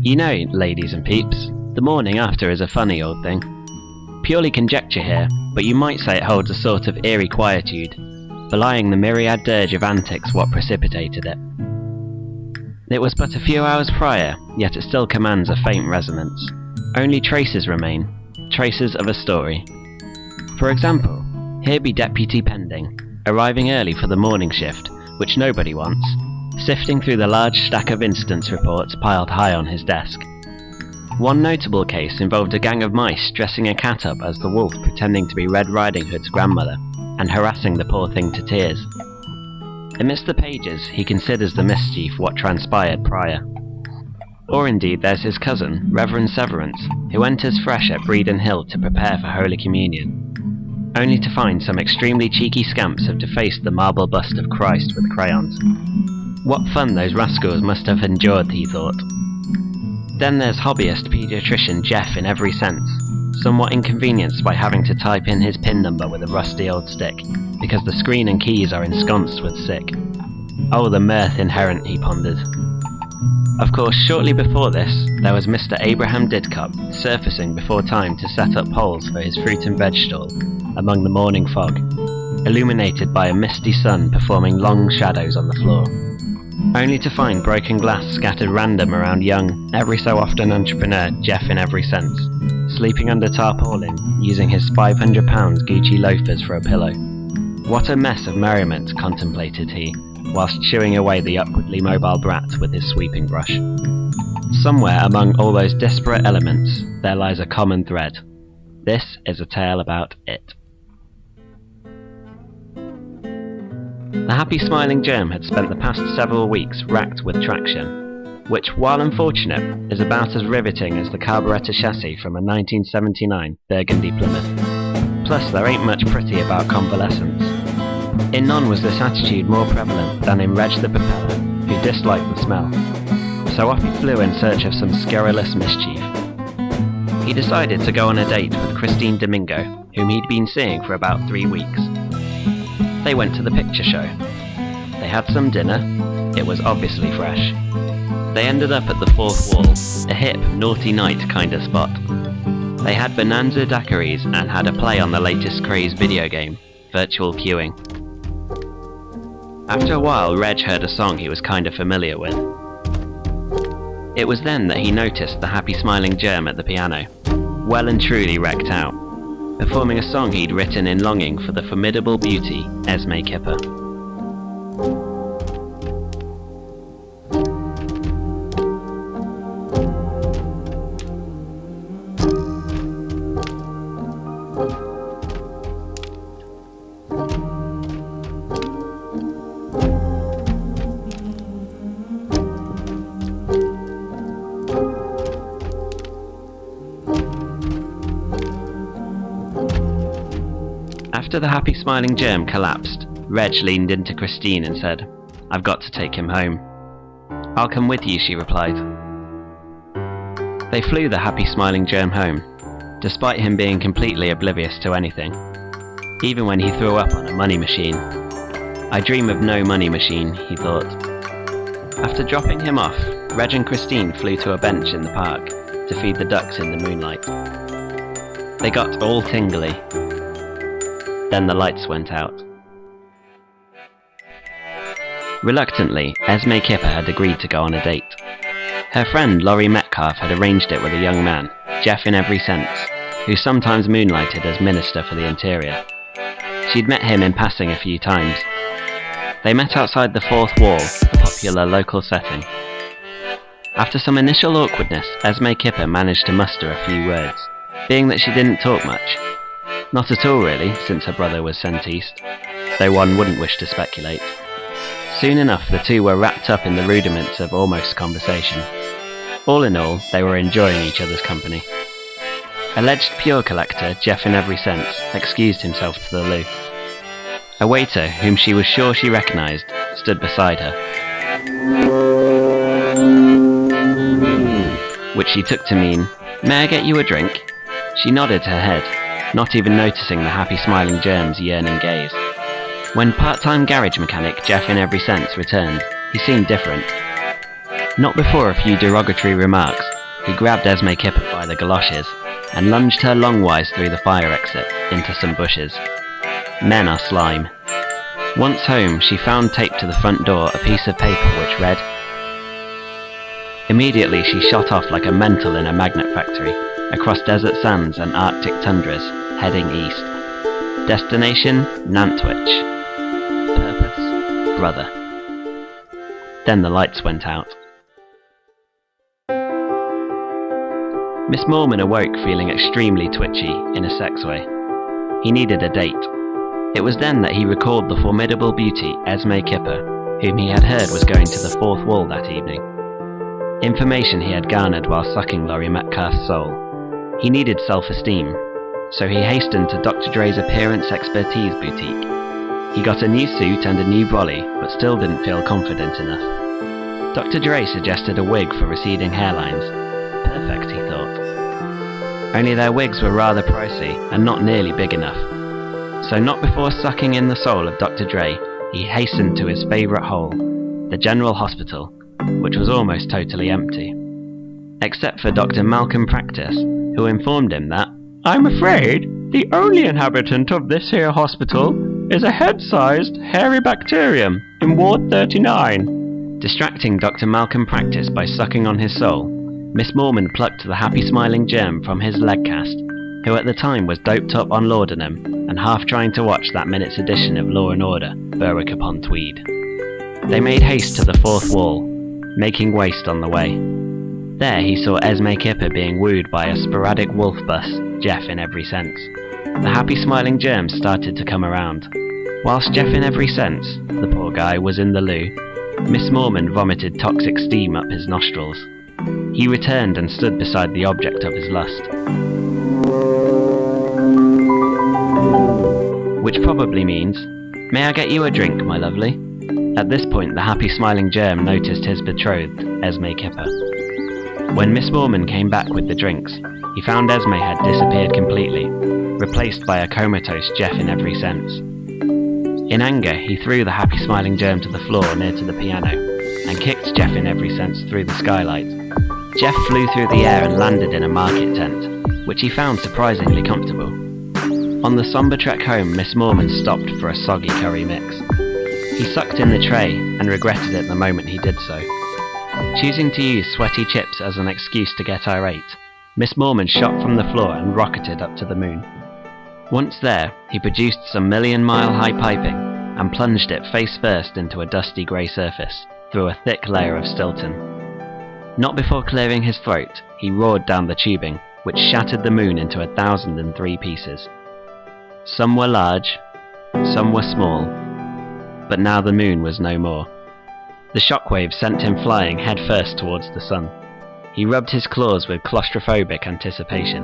You know, ladies and peeps, the morning after is a funny old thing. Purely conjecture here, but you might say it holds a sort of eerie quietude, belying the myriad dirge of antics what precipitated it. It was but a few hours prior, yet it still commands a faint resonance. Only traces remain, traces of a story. For example, here be Deputy Pending, arriving early for the morning shift, which nobody wants, sifting through the large stack of incidents reports piled high on his desk. One notable case involved a gang of mice dressing a cat up as the wolf pretending to be Red Riding Hood's grandmother, and harassing the poor thing to tears. Amidst the pages, he considers the mischief what transpired prior. Or indeed there's his cousin, Reverend Severance, who enters fresh at Breeden Hill to prepare for Holy Communion, only to find some extremely cheeky scamps have defaced the marble bust of Christ with crayons. What fun those rascals must have endured, he thought. Then there's hobbyist paediatrician Jeff in every sense, somewhat inconvenienced by having to type in his PIN number with a rusty old stick, because the screen and keys are ensconced with sick. Oh, the mirth inherent, he pondered. Of course, shortly before this, there was Mr. Abraham Didcot surfacing before time to set up poles for his fruit and veg stall among the morning fog, illuminated by a misty sun performing long shadows on the floor, only to find broken glass scattered random around young, every so often entrepreneur Jeff in every sense, sleeping under tarpaulin, using his £500 Gucci loafers for a pillow. What a mess of merriment, contemplated he, whilst chewing away the upwardly mobile brat with his sweeping brush. Somewhere among all those disparate elements, there lies a common thread. This is a tale about it. The happy smiling germ had spent the past several weeks racked with traction, which, while unfortunate, is about as riveting as the carburettor chassis from a 1979 Burgundy Plymouth. Plus, there ain't much pretty about convalescence. In none was this attitude more prevalent than in Reg the Propeller, who disliked the smell. So off he flew in search of some scurrilous mischief. He decided to go on a date with Christine Domingo, whom he'd been seeing for about 3 weeks. They went to the picture show. They had some dinner. It was obviously fresh. They ended up at the fourth wall, a hip, naughty night kind of spot. They had Bonanza daiquiris and had a play on the latest craze video game, virtual queuing. After a while, Reg heard a song he was kind of familiar with. It was then that he noticed the happy smiling germ at the piano, well and truly wrecked out, performing a song he'd written in longing for the formidable beauty, Esme Kipper. After the happy smiling germ collapsed, Reg leaned into Christine and said, "I've got to take him home." "I'll come with you," she replied. They flew the happy smiling germ home, despite him being completely oblivious to anything, even when he threw up on a money machine. "I dream of no money machine," he thought. After dropping him off, Reg and Christine flew to a bench in the park to feed the ducks in the moonlight. They got all tingly. Then the lights went out. Reluctantly, Esme Kipper had agreed to go on a date. Her friend Laurie Metcalf had arranged it with a young man, Jeff in every sense, who sometimes moonlighted as Minister for the Interior. She'd met him in passing a few times. They met outside the fourth wall, a popular local setting. After some initial awkwardness, Esme Kipper managed to muster a few words, being that she didn't talk much. Not at all really, since her brother was sent east, though one wouldn't wish to speculate. Soon enough the two were wrapped up in the rudiments of almost conversation. All in all, they were enjoying each other's company. Alleged pure collector, Jeff in every sense, excused himself to the loo. A waiter, whom she was sure she recognised, stood beside her, which she took to mean, "May I get you a drink?" She nodded her head, not even noticing the happy smiling germ's yearning gaze. When part-time garage mechanic Jeff in every sense returned, he seemed different. Not before a few derogatory remarks, he grabbed Esme Kipper by the galoshes and lunged her longwise through the fire exit into some bushes. Men are slime. Once home, she found taped to the front door a piece of paper which read, Immediately she shot off like a mental in a magnet factory, across desert sands and arctic tundras, heading east. Destination, Nantwich. Purpose, brother. Then the lights went out. Miss Mormon awoke feeling extremely twitchy, in a sex way. He needed a date. It was then that he recalled the formidable beauty Esme Kipper, whom he had heard was going to the fourth wall that evening. Information he had garnered while sucking Laurie Metcalf's soul. He needed self-esteem, so he hastened to Dr. Dre's Appearance Expertise boutique. He got a new suit and a new brolly, but still didn't feel confident enough. Dr. Dre suggested a wig for receding hairlines. Perfect, he thought. Only their wigs were rather pricey and not nearly big enough. So not before sucking in the soul of Dr. Dre, he hastened to his favourite hole, the General Hospital, which was almost totally empty. Except for Dr. Malcolm Practice, who informed him that, "I'm afraid the only inhabitant of this here hospital is a head-sized, hairy bacterium in Ward 39. Distracting Dr. Malcolm Practice by sucking on his soul, Miss Mormon plucked the happy smiling germ from his leg cast, who at the time was doped up on laudanum and half trying to watch that minute's edition of Law and Order, Berwick-upon-Tweed. They made haste to the fourth wall, making waste on the way. There he saw Esme Kipper being wooed by a sporadic wolf bus, Jeff in every sense. The happy smiling germs started to come around. Whilst Jeff in every sense, the poor guy, was in the loo, Miss Mormon vomited toxic steam up his nostrils. He returned and stood beside the object of his lust. Which probably means, "May I get you a drink, my lovely?" At this point the happy smiling germ noticed his betrothed, Esme Kipper. When Miss Mormon came back with the drinks, he found Esme had disappeared completely, replaced by a comatose Jeff in every sense. In anger, he threw the happy smiling germ to the floor near to the piano, and kicked Jeff in every sense through the skylight. Jeff flew through the air and landed in a market tent, which he found surprisingly comfortable. On the sombre trek home, Miss Mormon stopped for a soggy curry mix. He sucked in the tray and regretted it the moment he did so. Choosing to use sweaty chips as an excuse to get irate, Miss Mormon shot from the floor and rocketed up to the moon. Once there, he produced some million-mile-high piping and plunged it face first into a dusty grey surface, through a thick layer of Stilton. Not before clearing his throat, he roared down the tubing, which shattered the moon into 1,003 pieces. Some were large, some were small, but now the moon was no more. The shockwave sent him flying head-first towards the sun. He rubbed his claws with claustrophobic anticipation.